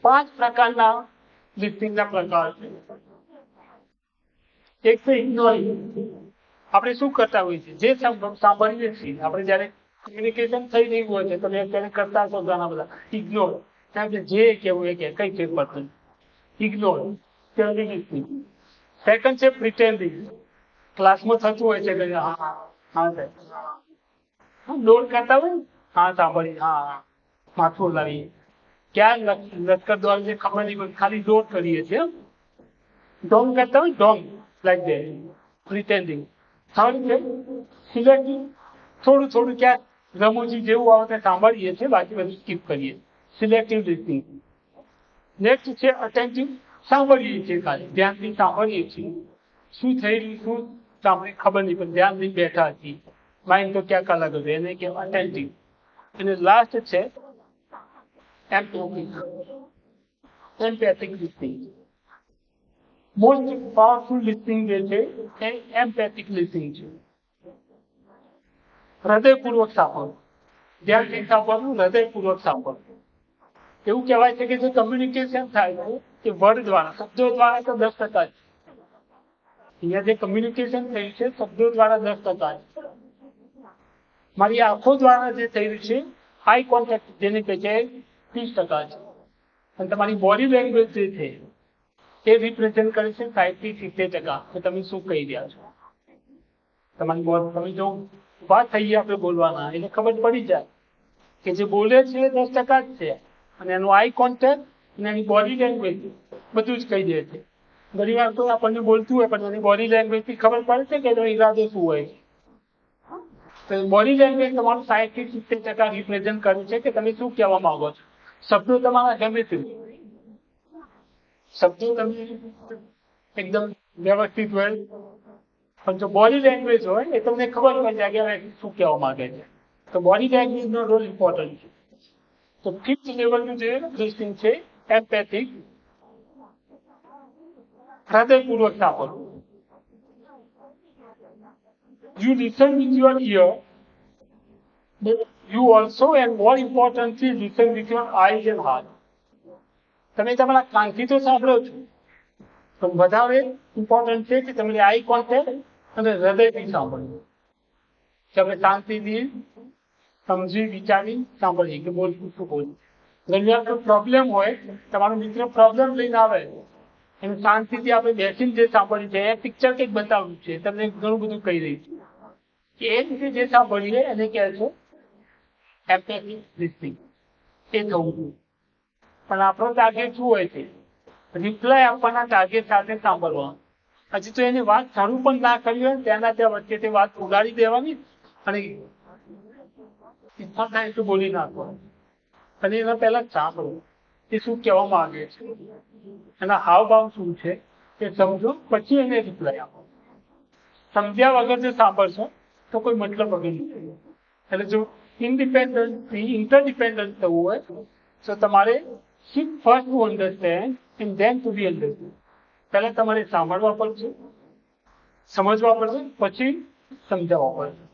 5 પ્રકારના લિસ્નિંગના પ્રકાર છે. એક છે ઇગ્નોરિંગ. આપણે શું કરતા હોઈએ છીએ, જે સાંભળીએ છીએ આપણે જ્યારે કમ્યુનિકેશન થઈ રહ્યું હોય છે, તમે અત્યારે કરતા છો ઘણા બધા ઇગ્નોર, જે કહેવું એ કે કઈ ફેર પડતું ઇગ્નોર. સેકન્ડ છે પ્રિટેન્ડિંગ. ક્લાસમાં થતું હોય છે કે હા હા લોડ કરતા હોય હા સાંભળી હા માથું લાવીએ ક્યાં લશ્કર દ્વારા જે ખબર નહીં પડે ખાલી લોડ કરીએ છીએ. ડોંગ કરતા હોય ડોંગ લાઈક ધેટ પ્રિટેન્ડિંગ. થર્ડ છે સિલેક્ટિવ. થોડું થોડું ક્યાંક રમૂજી જેવું આવે તે સાંભળીએ છીએ, બાકી બધું સ્કીપ કરીએ. Selective listening. નેક્સ્ટ છે અટેન્ટિવ. સાંભળીએ છીએ, ખાલી ધ્યાનથી સાંભળીએ છીએ, શું થઈ રહ્યું શું સાંભળી ખબર નહીં પણ ધ્યાનથી બેઠા છીએ, માઇન્ડ તો ક્યાંક અલગ હતું, એને કે અટેન્ટિવ. અને લાસ્ટ છે એમ્પેથિક લિસનિંગ. મોસ્ટ પાવરફુલ લિસનિંગ જે છે એ એમ્પેથિક લિસનિંગ છે. હૃદયપૂર્વક સાંભળવું, ધ્યાનથી સાંભળવું, હૃદયપૂર્વક સાંભળવું. એવું કહેવાય છે કે જે કમ્યુનિકેશન થાય છે એ વર્ડ દ્વારા, શબ્દો દ્વારા તો 10% છે. અહીંયા જે કમ્યુનિકેશન થયું છે શબ્દો દ્વારા 10% છે. મારી આંખો દ્વારા જે થઈ રહ્યું છે આઈ કોન્ટેક્ટ જેને કહે છે 30% છે. અને તમારી બોડી લેંગ્વેજ જે છે એ રિપ્રેઝેન્ટ કરે છે 60 થી 70% કે તમે શું કહી રહ્યા છો. તમારી બોડી, તમે જો વાત થઈ આપણે બોલવાના એટલે ખબર પડી જાય કે જે બોલે છે 10% જ છે, અને એનું આઈ કોન્ટેક્ટ અને એની બોડી લેંગ્વેજ બધું જ કહી દે છે. ઘણી વાર તો આપણને બોલતું હોય પણ એની બોડી લેંગ્વેજથી ખબર પડે છે કે એનો ઈરાદો શું હોય છે. તો બોડી લેંગ્વેજ તમારું 60 થી 70% રિપ્રેઝેન્ટ કરે છે કે તમે શું કહેવા માંગો છો. શબ્દો તમારા ગમે તે શબ્દો તમે એકદમ વ્યવસ્થિત હોય પણ જો બોડી લેંગ્વેજ હોય એ તમને ખબર પડી જાય કે શું કહેવા માંગે છે. તો બોડી લેંગ્વેજનો રોલ ઇમ્પોર્ટન્ટ છે. તો 5th લેવલનું જે લિસનિંગ છે એમ્પેથિક. હૃદયપૂર્વક સાંભળવું. You listen with your ear, but you also and more importantly listen with your eyes and heart. તમે તમારા કાનથી તો સાંભળો છો પણ વધારે ઇમ્પોર્ટન્ટ છે કે તમારી આઈ કોન્ટેક્ટ અને હૃદયથી સાંભળવું. કે આપણે શાંતિથી સમજી વિચારી સાંભળીએ કે બોલતું શું બોલું. ઘણી વાર કોઈ પ્રોબ્લેમ હોય, તમારો મિત્ર પ્રોબ્લેમ લઈને આવે એને શાંતિથી આપણે બેસીને જે સાંભળીએ છે એ પિક્ચર કંઈક બતાવ્યું છે, તમને ઘણું બધું કહી રહી છે કે એ રીતે જે સાંભળીએ એને કહે છે એમ્પેથિક લિસનિંગ. એ થવું જોઈએ. પણ આપણો ટાર્ગેટ શું હોય છે, રિપ્લાય આપવાના ટાર્ગેટ સાથે સાંભળવાનું. હજી તો એની વાત શરૂ પણ ના કરી હોય ત્યાંના ત્યાં વચ્ચે તે વાત ઉગાડી દેવાની અને ઈચ્છા થાય તો બોલી નાખવાનું. અને એના પહેલા સાંભળવું એ શું કહેવા માંગે છે, એના હાવભાવ શું છે એ સમજો, પછી એને રિપ્લાય આપો. સમજ્યા વગર જો સાંભળશો તો કોઈ મતલબ વગર નથી. એટલે જો ઇન્ટરડિપેન્ડન્ટ થવું હોય તો તમારે first to understand and then to be understand. પહેલા તમારે સાંભળવા પડશે, સમજવા પડશે, પછી સમજાવવા પડશે.